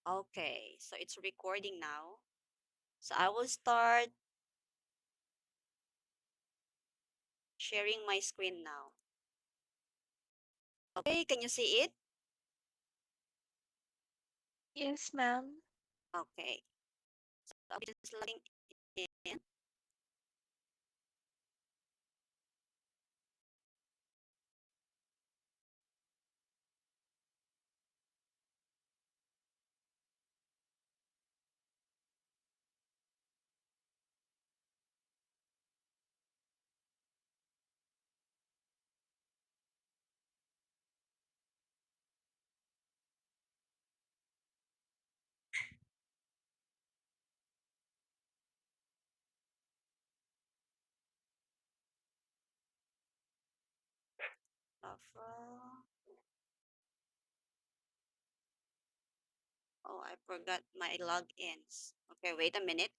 Okay, so it's recording now. So I will start sharing my screen now. Okay, can you see it? Yes, ma'am. Okay, so I'm just logging in. TEFL. Oh, I forgot my logins. Okay, wait a minute.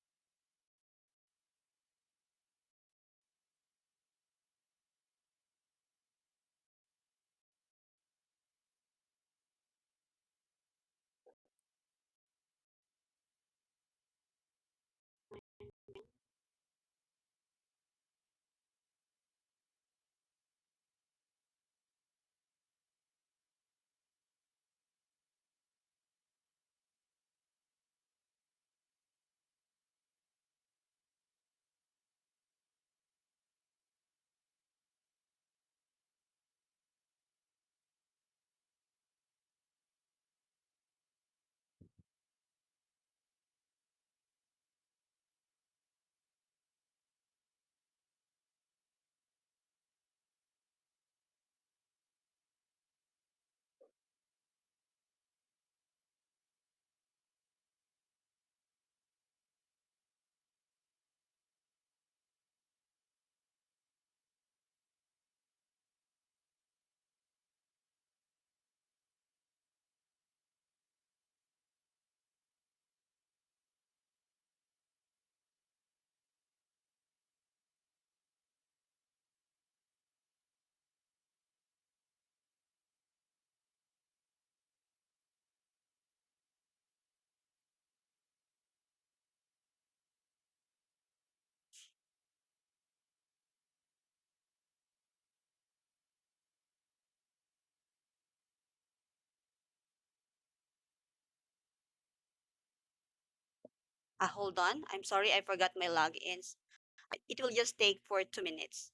Hold on. I'm sorry, I forgot my logins. It will just take for 2 minutes.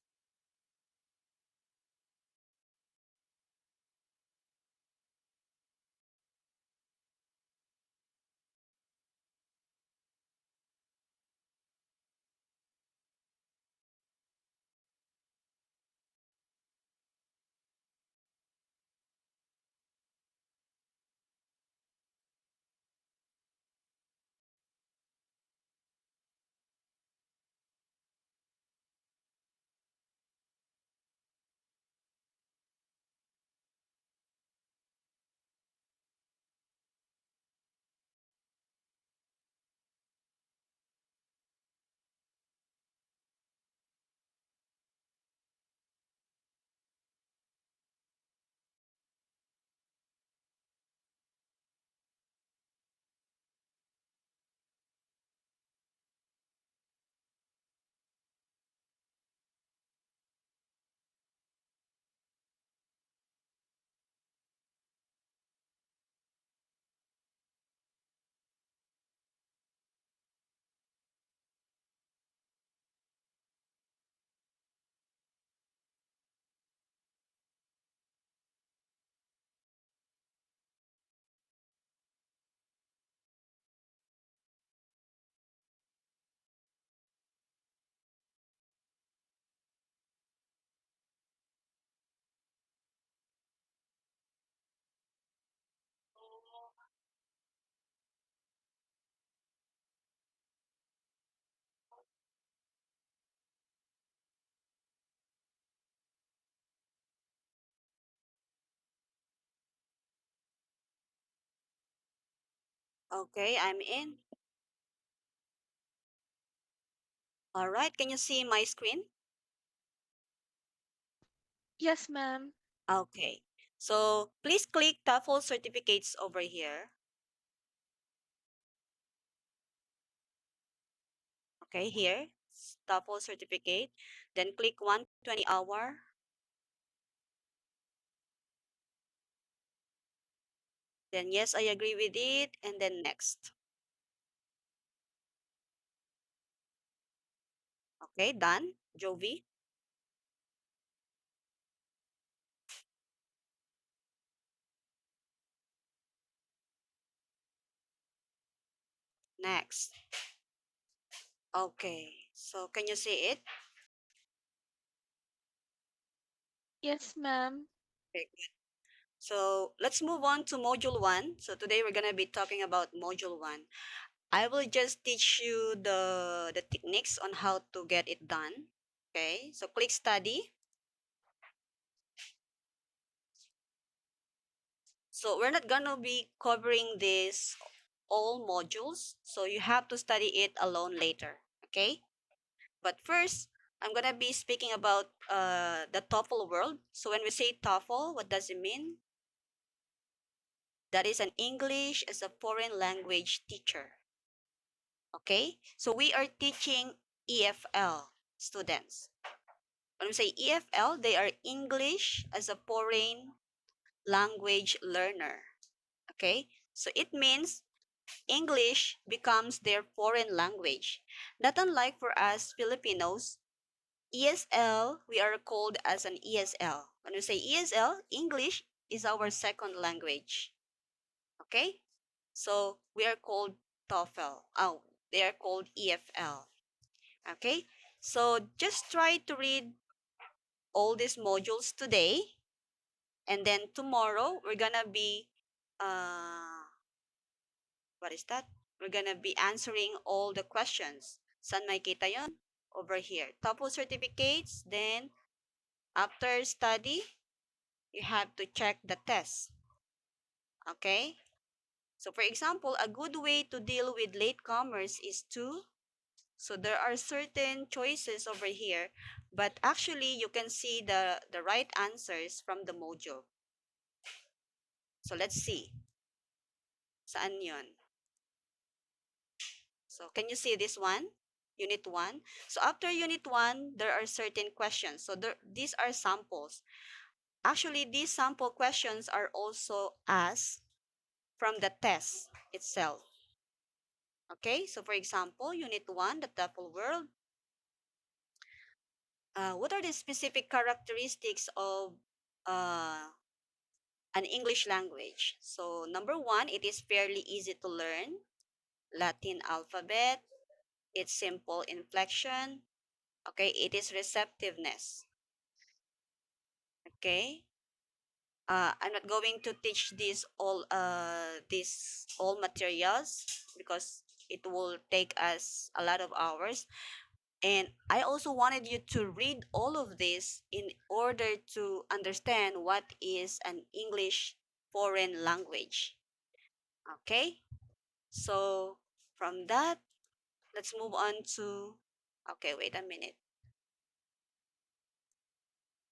Okay, I'm in. All right, can you see my screen? Yes, ma'am. Okay, so please click TEFL certificates over here. Okay, here, TOEFL certificate. Then click 120 hour. Then yes, I agree with it. And then next. Okay, done. Jovi, next. Okay, so can you see it? Yes, ma'am. Okay, good. So let's move on to module one. So today we're gonna be talking about module one. I will just teach you the techniques on how to get it done. Okay, so click study. So we're not gonna be covering this all modules. So you have to study it alone later. Okay. But first, I'm gonna be speaking about the TOEFL world. So when we say TOEFL, what does it mean? That is an English as a foreign language teacher. Okay. So we are teaching EFL students. When we say EFL, they are English as a foreign language learner. Okay. So it means English becomes their foreign language. Not unlike for us Filipinos, ESL, we are called as an ESL. When we say ESL, English is our second language. Okay? So we are called TOEFL. Oh, they are called EFL. Okay? So just try to read all these modules today, and then tomorrow we're gonna be uh what is that? We're gonna be answering all the questions. San may kita yon? Over here. TOEFL certificates, then after study, you have to check the test. Okay? So for example, a good way to deal with latecomers is to, so there are certain choices over here, but actually you can see the right answers from the module. So let's see. Saan yun? So can you see this one? Unit 1. So after Unit 1, there are certain questions. So these are samples. Actually, these sample questions are also asked from the test itself. Okay, so for example, Unit 1, the TEFL world, what are the specific characteristics of uh, an English language? So number 1, it is fairly easy to learn, Latin alphabet, it's simple inflection, okay, it is receptiveness, okay. I'm not going to teach these all materials because it will take us a lot of hours. And I also wanted you to read all of this in order to understand what is an English foreign language. Okay? So from that, let's move on to, okay, wait a minute.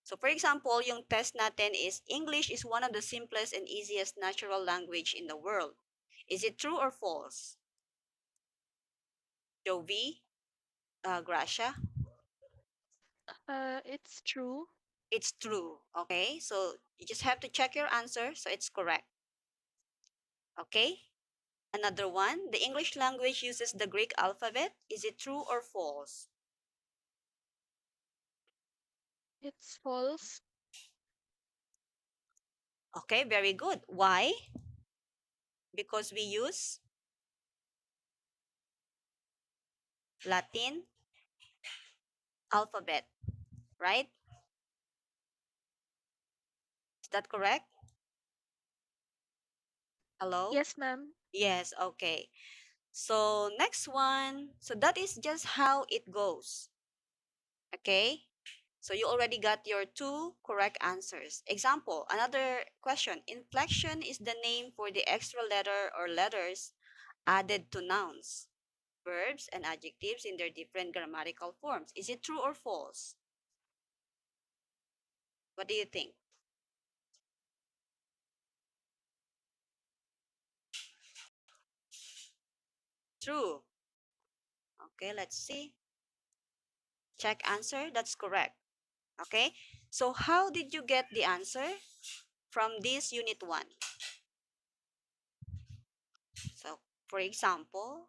So for example, yung test natin is English is one of the simplest and easiest natural language in the world. Is it true or false? Jovi, Gracia? It's true. It's true. Okay, so you just have to check your answer so it's correct. Okay? Another one, the English language uses the Greek alphabet. Is it true or false? It's false. Okay, very good. Why? Because we use Latin alphabet, right? Is that correct? Hello? Yes, ma'am. Yes, okay. So next one, so that is just how it goes. Okay? So you already got your two correct answers. Example, another question. Inflection is the name for the extra letter or letters added to nouns, verbs, and adjectives in their different grammatical forms. Is it true or false? What do you think? True. Okay, let's see. Check answer. That's correct. Okay. So how did you get the answer from this unit 1? So for example,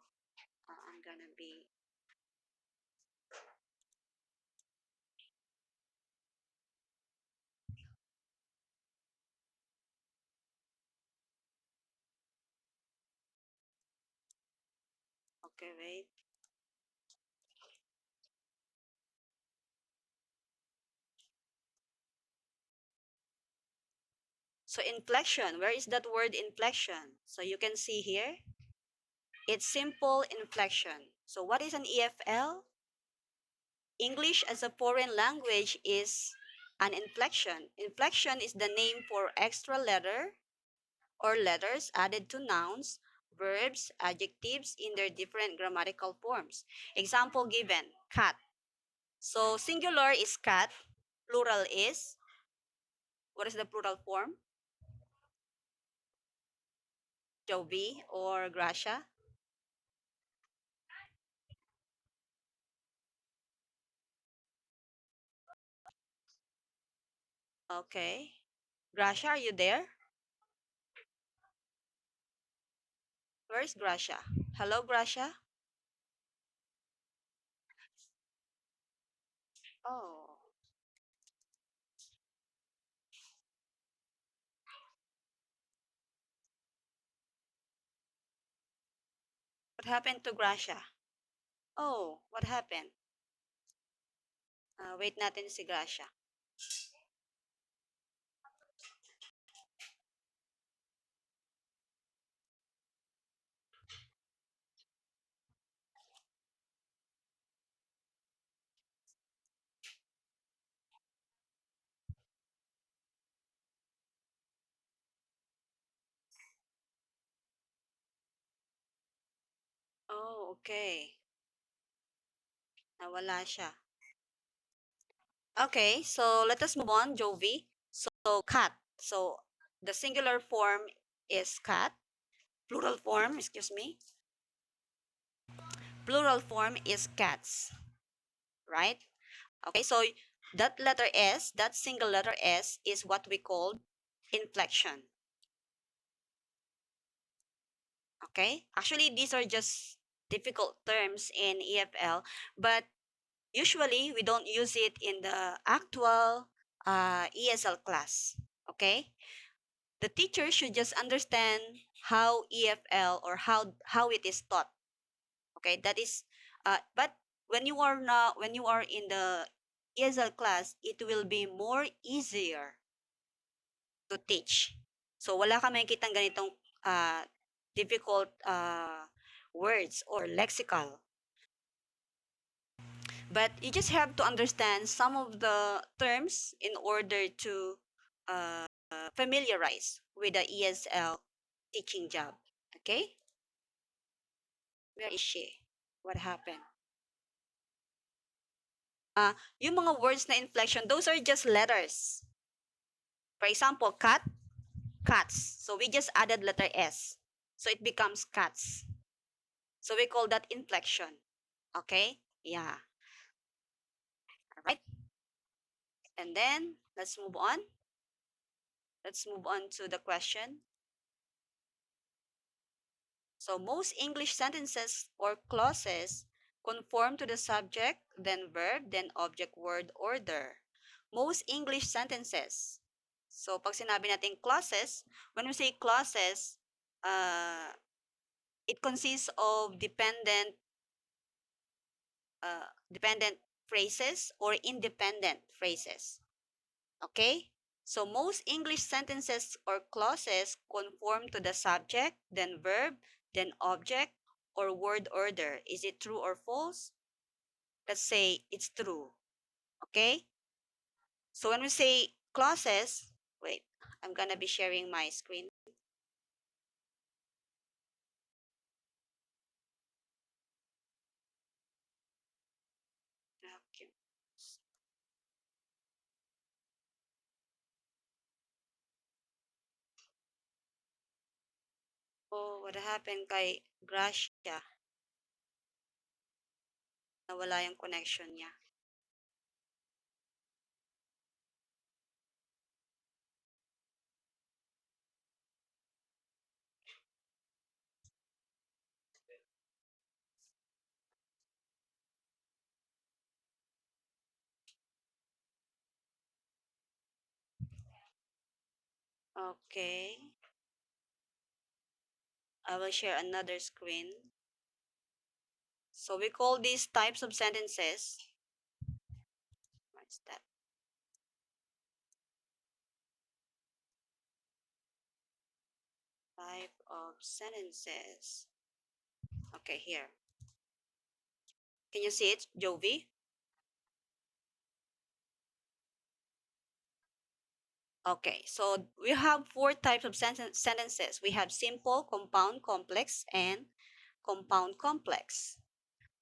I'm gonna be okay. Wait. So inflection. Where is that word inflection? So you can see here. It's simple inflection. So what is an EFL? English as a foreign language is an inflection. Inflection is the name for extra letter or letters added to nouns, verbs, adjectives in their different grammatical forms. Example given, cat. So singular is cat, plural is, what is the plural form? Jovi or Gracia. Okay. Gracia, are you there? Where is Gracia? Hello, Gracia? Oh, what happened to Gracia? Oh, what happened? Wait natin si Gracia. Oh, okay. Nawala siya. Okay, so let us move on, Jovi. So, cat. So, the singular form is cat. Plural form, excuse me. Plural form is cats, right? Okay, so that letter S, that single letter S, is what we call inflection. Okay? Actually, these are just difficult terms in EFL, but usually we don't use it in the actual ESL class. Okay? The teacher should just understand how EFL or how it is taught. Okay? That is but when you are in the ESL class, it will be more easier to teach. So wala ka makikitang ganitong difficult words or lexical. But you just have to understand some of the terms in order to familiarize with the ESL teaching job. Okay? Where is she? What happened? Yung mga words na inflection, those are just letters. For example, cat, cats. So we just added letter S. So it becomes cats. So we call that inflection. Okay? Yeah. All right. And then let's move on. Let's move on to the question. So most English sentences or clauses conform to the subject, then verb, then object word order. Most English sentences. So pag sinabi natin clauses, when we say clauses, uh, it consists of dependent phrases or independent phrases. Okay? So most English sentences or clauses conform to the subject, then verb, then object, or word order. Is it true or false? Let's say it's true. Okay? So when we say clauses, wait, I'm gonna be sharing my screen. Okay. Oh, what happened kay Gracia? Nawala yung connection niya. Okay. I will share another screen. So we call these types of sentences. What's that? Type of sentences. Okay, here. Can you see it, Jovi? Okay, so we have four types of sentences. We have simple, compound, complex, and compound complex.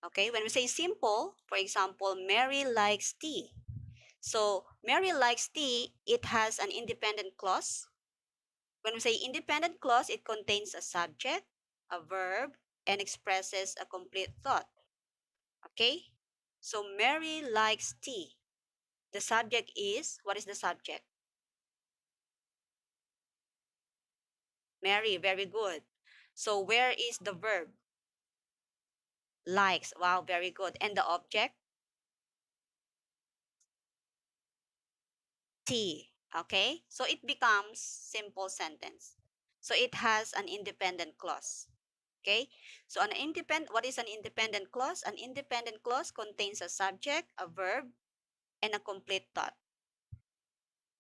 Okay, when we say simple, for example, Mary likes tea. So Mary likes tea, it has an independent clause. When we say independent clause, it contains a subject, a verb, and expresses a complete thought. Okay? So Mary likes tea. The subject is, what is the subject? Mary, very good. So where is the verb? Likes. Wow, very good. And the object? Tea. Okay? So it becomes simple sentence. So it has an independent clause. Okay? So what is an independent clause? An independent clause contains a subject, a verb, and a complete thought.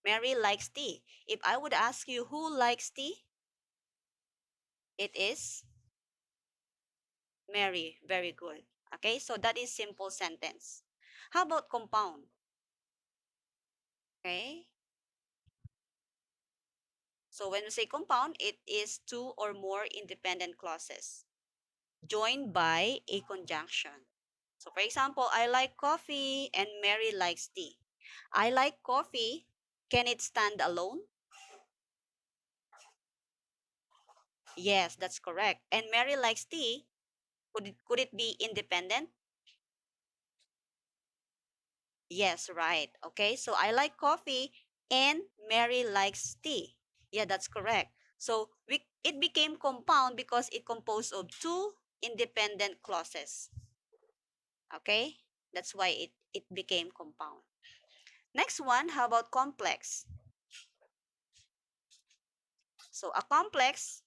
Mary likes tea. If I would ask you who likes tea, it is Mary. Very good. Okay, so that is simple sentence. How about compound? Okay, so when we say compound, it is two or more independent clauses joined by a conjunction. So for example, I like coffee and Mary likes tea. I like coffee. Can it stand alone? Yes, that's correct. And Mary likes tea. Could it be independent? Yes, right. Okay, so I like coffee and Mary likes tea. Yeah, that's correct. So it became compound because it composed of two independent clauses. Okay, that's why it became compound. Next one, how about complex? So a complex,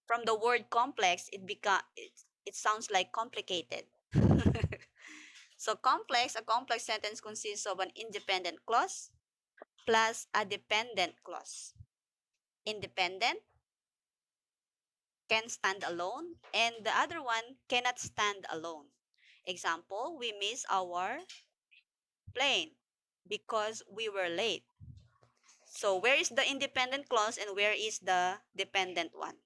from the word complex, it sounds like complicated. So a complex sentence consists of an independent clause plus a dependent clause. Independent can stand alone and the other one cannot stand alone. Example, we miss our plane because we were late. So where is the independent clause and where is the dependent one?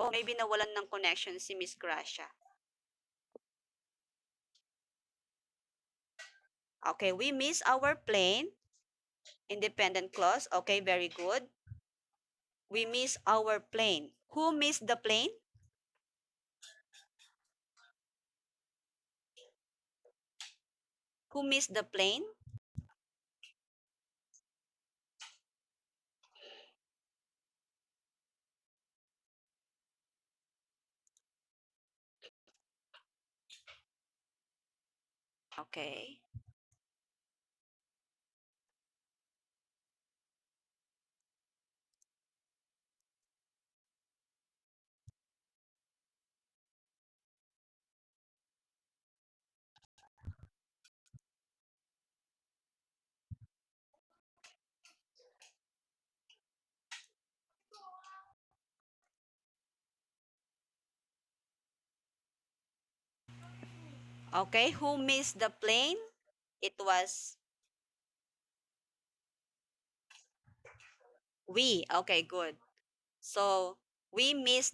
Oh, maybe nawalan ng connection si Miss Gracia. Okay, we miss our plane. Independent clause. Okay, very good. We miss our plane. Who missed the plane? Who missed the plane? Okay. Okay, who missed the plane? It was we. Okay, good. So we miss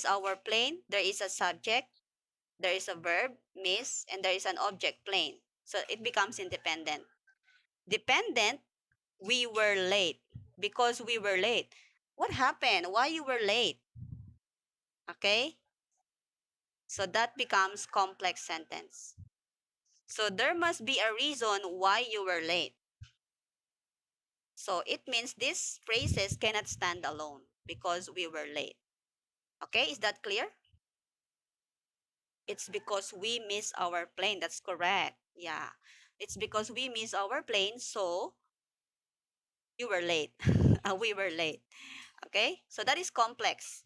our plane. There is a subject, there is a verb, miss, and there is an object, plane. So it becomes independent. Dependent, we were late because we were late. What happened? Why you were late? Okay? So that becomes complex sentence. So there must be a reason why you were late. So it means these phrases cannot stand alone because we were late. Okay, is that clear? It's because we miss our plane. That's correct. Yeah. It's because we miss our plane, so you were late. We were late. Okay? So that is complex.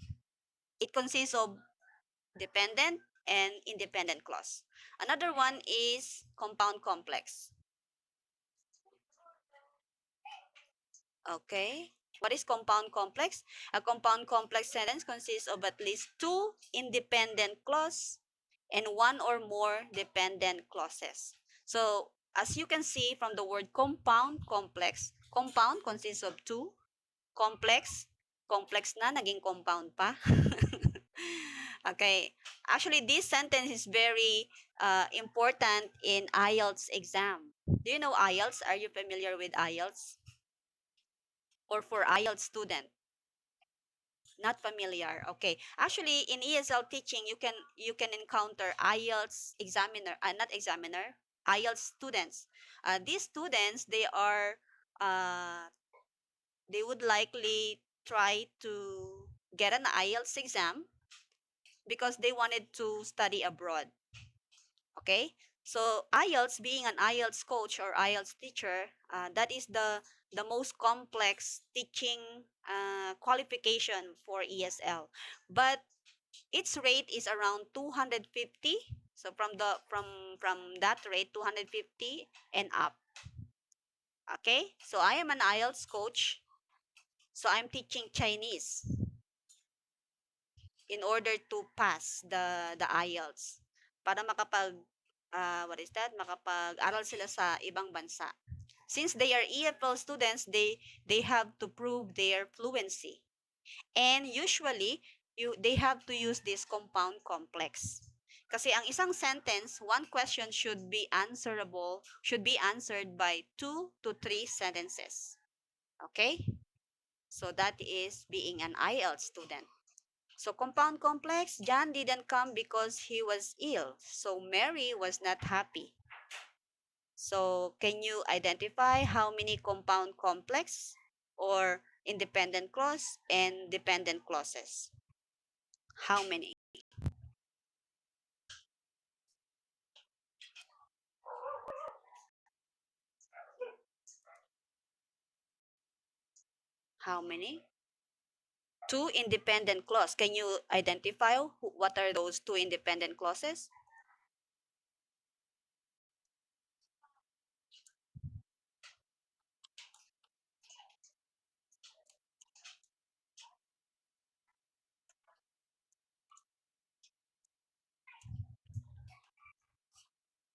It consists of dependent and independent clause. Another one is compound complex. Okay. What is compound complex? A compound complex sentence consists of at least two independent clause and one or more dependent clauses. So, as you can see from the word compound complex, compound consists of two, complex, complex na, naging compound pa. Okay. Actually, this sentence is very important in IELTS exam. Do you know IELTS? Are you familiar with IELTS? Or for IELTS student? Not familiar. Okay. Actually, in ESL teaching, you can encounter IELTS examiner, not examiner, IELTS students. These students, uh, they would likely try to get an IELTS exam because they wanted to study abroad. Okay. So IELTS, being an IELTS coach or IELTS teacher, that is the most complex teaching qualification for ESL. But its rate is around 250. So from that rate, 250 and up. Okay? So I am an IELTS coach. So I'm teaching Chinese in order to pass the IELTS para makapag what is that? Makapag-aral sila sa ibang bansa. Since they are EFL students, they have to prove their fluency. And usually, they have to use this compound complex. Kasi ang isang sentence, one question should be answered by two to three sentences. Okay? So that is being an IELTS student. So compound complex, John didn't come because he was ill. So Mary was not happy. So can you identify how many compound complex or independent clause and dependent clauses? How many? How many? Two independent clause. Can you identify what are those two independent clauses?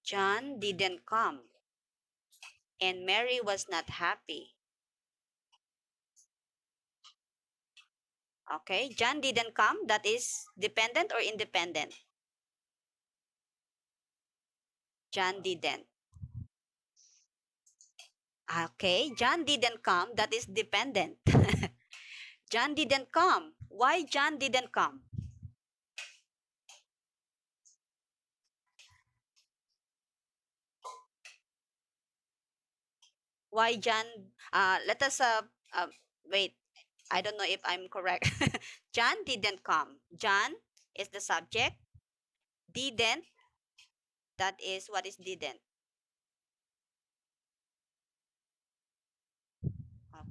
John didn't come and Mary was not happy. Okay, John didn't come. That is dependent or independent? John didn't. Okay, John didn't come. That is dependent. John didn't come. Why John didn't come? Why John? Let us uh, wait. I don't know if I'm correct. John didn't come. John is the subject. Didn't, that is what is didn't.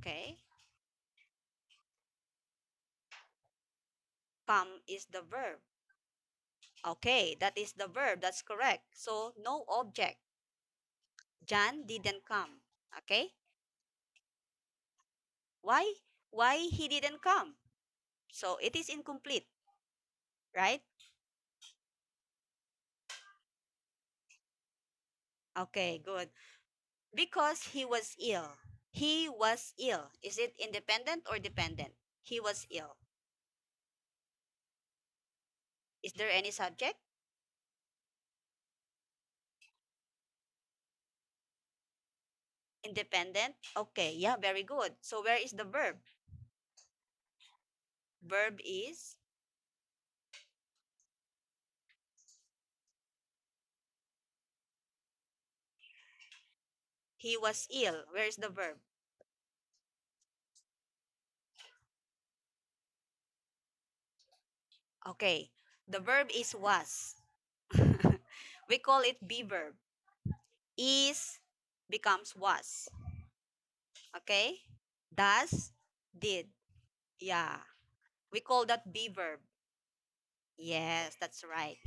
Okay. Come is the verb. Okay, that is the verb. That's correct. So no object. John didn't come. Okay. Why? Why he didn't come? So it is incomplete, right? Okay, good. Because he was ill. He was ill. Is it independent or dependent? He was ill. Is there any subject? Independent? Okay, yeah, very good. So where is the verb? Verb is He was ill. Where's the verb? Okay. The verb is was. We call it be verb. Is becomes was. Okay? Does, did. Yeah. We call that be verb. Yes, that's right.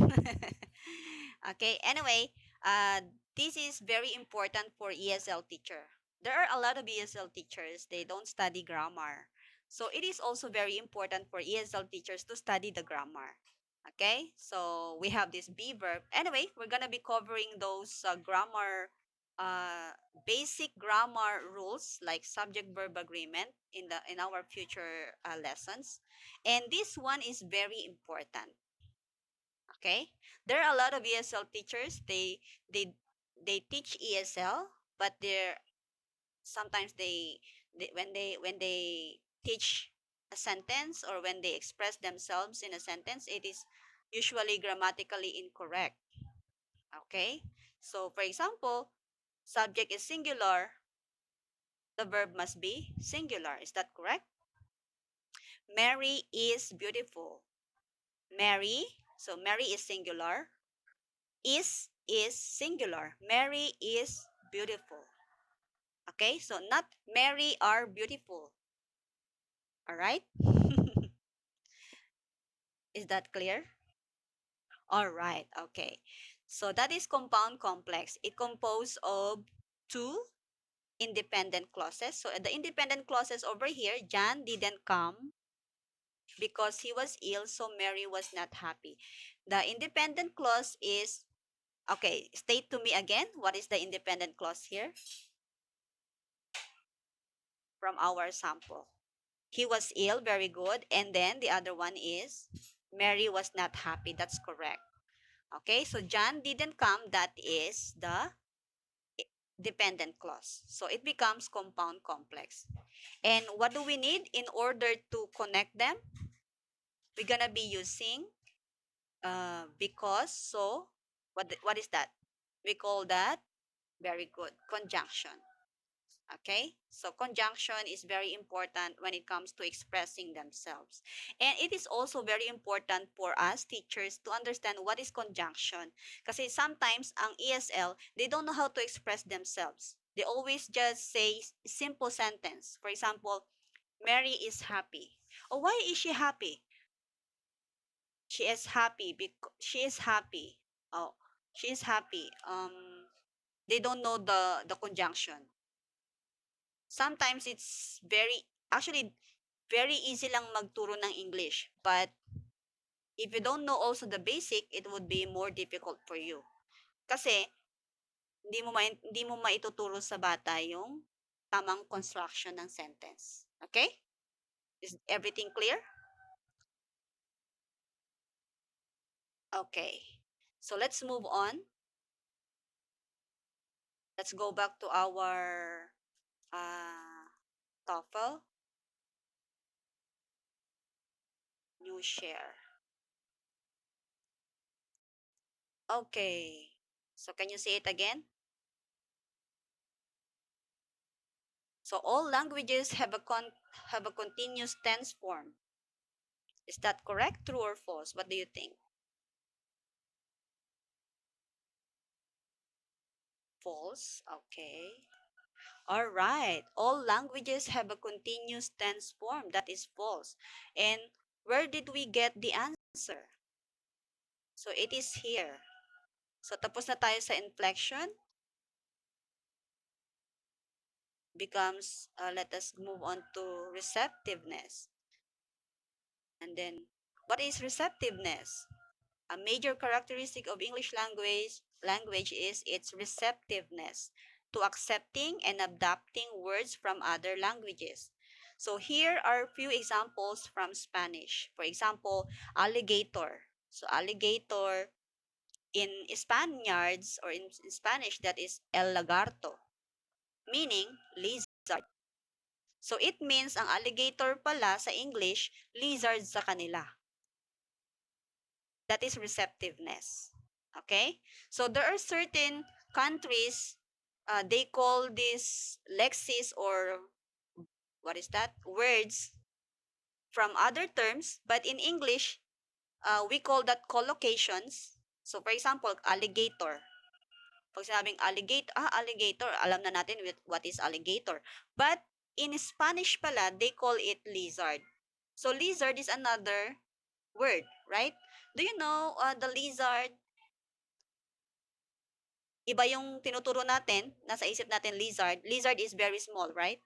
Okay. Anyway, uh, this is very important for ESL teacher. There are a lot of ESL teachers, they don't study grammar. So it is also very important for ESL teachers to study the grammar. Okay, so we have this be verb. Anyway, we're gonna be covering those grammar, uh, basic grammar rules like subject verb agreement in our future lessons, and this one is very important. Okay, there are a lot of ESL teachers. They they teach ESL, but they're sometimes when they teach a sentence or when they express themselves in a sentence, it is usually grammatically incorrect. Okay, so for example, subject is singular, the verb must be singular. Is that correct? Mary is beautiful. Mary, so Mary is singular. Is singular. Mary is beautiful. Okay, so not Mary are beautiful. All right, is that clear? All right, okay. So that is compound complex. It composed of two independent clauses. So the independent clauses over here, John didn't come because he was ill, so Mary was not happy. The independent clause is, okay, state to me again, what is the independent clause here from our sample? He was ill, very good. And then the other one is Mary was not happy. That's correct. Okay, so John didn't come. That is the dependent clause. So it becomes compound complex. And what do we need in order to connect them? We're gonna be using because, so what is that? We call that, very good, conjunction. Okay, so conjunction is very important when it comes to expressing themselves, and it is also very important for us teachers to understand what is conjunction, kasi sometimes ang ESL, they don't know how to express themselves. They always just say simple sentence. For example, Mary is happy. Oh, why is she happy? She is happy because she is happy. Oh, she is happy. They don't know the conjunction. Sometimes it's very, actually, very easy lang magturo ng English. But if you don't know also the basic, it would be more difficult for you. Kasi hindi mo maituturo sa bata yung tamang construction ng sentence. Okay? Is everything clear? Okay. So let's move on. Let's go back to our uh, TOEFL. New share. Okay. So can you say it again? So all languages have a continuous tense form. Is that correct, true or false? What do you think? False. Okay. All right. All languages have a continuous tense form. That is false. And where did we get the answer? So it is here. So tapos na tayo sa inflection. Becomes, let us move on to receptiveness. And then, what is receptiveness? A major characteristic of English language is its receptiveness to accepting and adapting words from other languages. So here are a few examples from Spanish. For example, alligator. So alligator in Spaniards or in Spanish, that is el lagarto, meaning lizard. So it means ang alligator pala sa English, lizard sa kanila. That is receptiveness. Okay? So there are certain countries they call this lexis, or what is that? Words from other terms, but in English, we call that collocations. So, for example, alligator. Pag sinabing alligator, alligator, alam na natin what is alligator. But in Spanish pala, they call it lizard. So, lizard is another word, right? Do you know the lizard? Iba yung tinuturo natin, nasa isip natin lizard. Lizard is very small, right?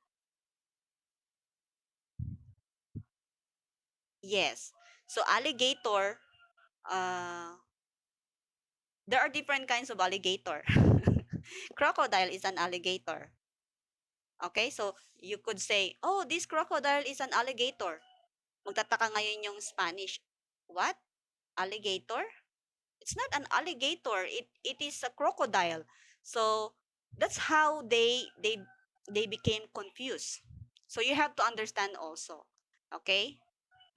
Yes. So, alligator, uh, there are different kinds of alligator. Crocodile is an alligator. Okay, so you could say, oh, this crocodile is an alligator. Magtataka ngayon yung Spanish. What? Alligator? It's not an alligator. It is a crocodile. So that's how they became confused. So you have to understand also. Okay?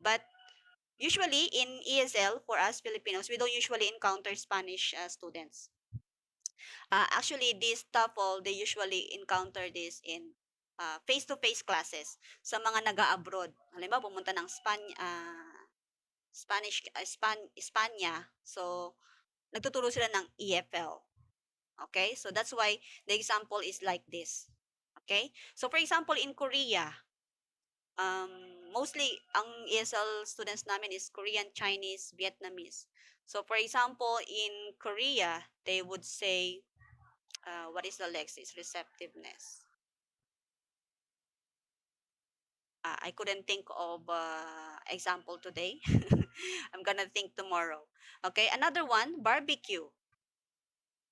But usually in ESL, for us Filipinos, we don't usually encounter Spanish students. Actually, this TEFL, they usually encounter this in face-to-face classes sa mga nag-abroad. Halimbawa, pumunta ng Espanya. So, nagtuturo sila ng EFL. Okay? So, that's why the example is like this. Okay? So, for example, in Korea, um, mostly, ang ESL students namin is Korean, Chinese, Vietnamese. So, for example, in Korea, they would say, what is the Lexis? Receptiveness. I couldn't think of example today. I'm gonna think tomorrow. Okay, another one, barbecue.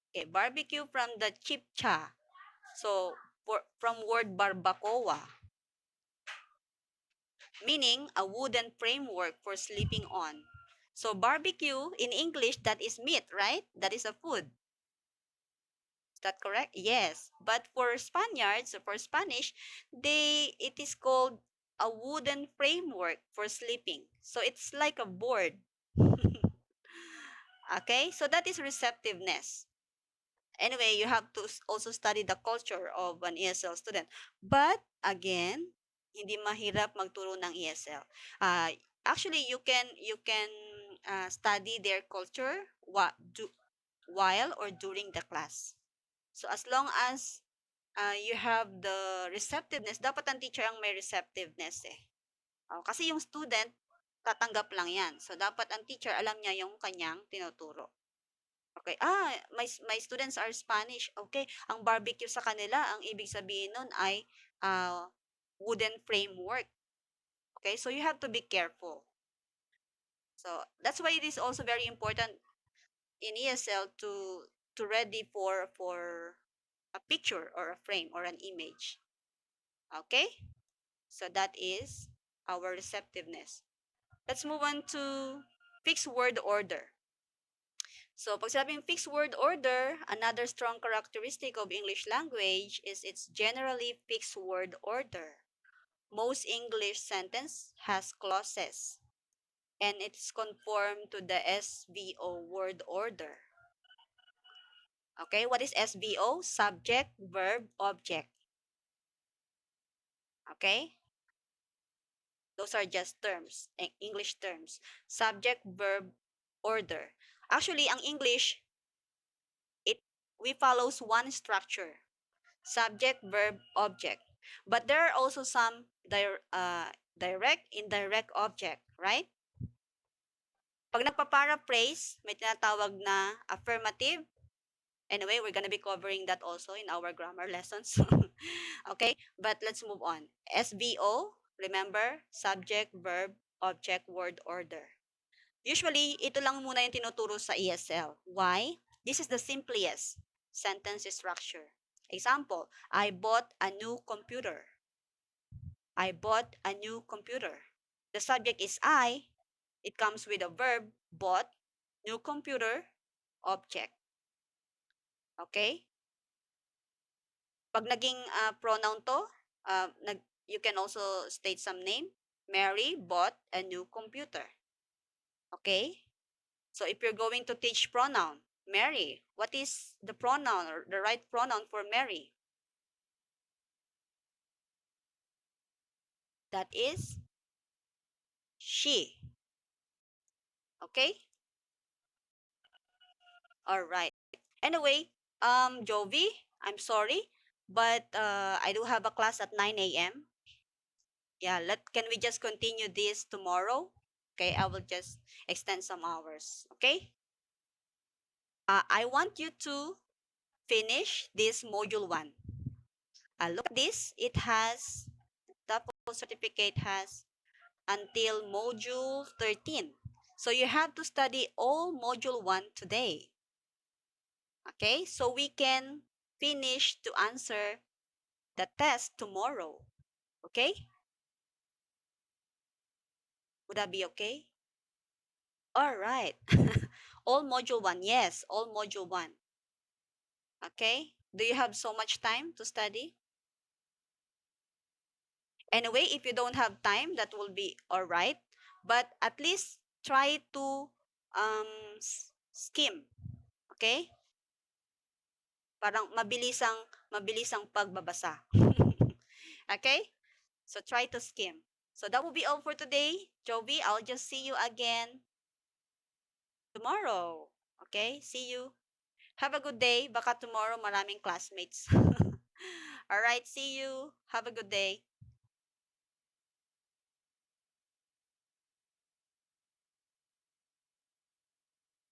Okay, barbecue from the chipcha. So, from word barbacoa, meaning a wooden framework for sleeping on. So, barbecue in English, that is meat, right? That is a food. Is that correct? Yes. But for Spaniards, or for Spanish, it is called a wooden framework for sleeping. So it's like a board. Okay? So that is receptiveness. Anyway, you have to also study the culture of an ESL student. But again, hindi mahirap magturo ng ESL. Uh, Actually, you can study their culture while or during the class. So as long as you have the receptiveness, dapat ang teacher ang may receptiveness eh. Kasi yung student, tatanggap lang yan. So dapat ang teacher alam niya yung kanyang tinuturo. Okay. My students are Spanish. Okay. Ang barbecue sa kanila, ang ibig sabihin nun ay wooden framework. Okay. So you have to be careful. So that's why it is also very important in ESL to ready for a picture or a frame or an image. Okay? So that is our receptiveness. Let's move on to fixed word order. So pag sabing fixed word order, another strong characteristic of English language is its generally fixed word order. Most English sentence has clauses and it's conformed to the SVO word order. Okay, what is SVO? Subject, verb, object. Okay? Those are just terms, English terms. Subject, verb, order. Actually, ang English, it we follows one structure. Subject, verb, object. But there are also some direct, indirect object, right? Pag nagpa-paraphrase, may tinatawag na affirmative. Anyway, we're gonna be covering that also in our grammar lessons. Okay, but let's move on. SVO, remember, subject, verb, object, word order. Usually, ito lang muna yung tinuturo sa ESL. Why? This is the simplest sentence structure. Example, I bought a new computer. I bought a new computer. The subject is I. It comes with a verb, bought, new computer, object. Okay? Pag naging pronoun to, you can also state some name. Mary bought a new computer. Okay? So if you're going to teach pronoun, Mary. What is the pronoun or the right pronoun for Mary? That is she. Okay? All right. Anyway, Jovi, I'm sorry, but I do have a class at 9 a.m. Yeah, can we just continue this tomorrow? Okay, I will just extend some hours. Okay? I want you to finish this module 1. Look at this. It has, TEFL certificate has until module 13. So you have to study all module 1 today. Okay? So we can finish to answer the test tomorrow. Okay? Would that be okay? All right. All module 1. Yes, all module 1. Okay? Do you have so much time to study? Anyway, if you don't have time, that will be all right. But at least try to skim. Okay? Parang mabilisang pagbabasa. Okay? So try to skim. So that will be all for today. Jovi, I'll just see you again tomorrow. Okay? See you. Have a good day. Baka tomorrow maraming classmates. All right, see you. Have a good day.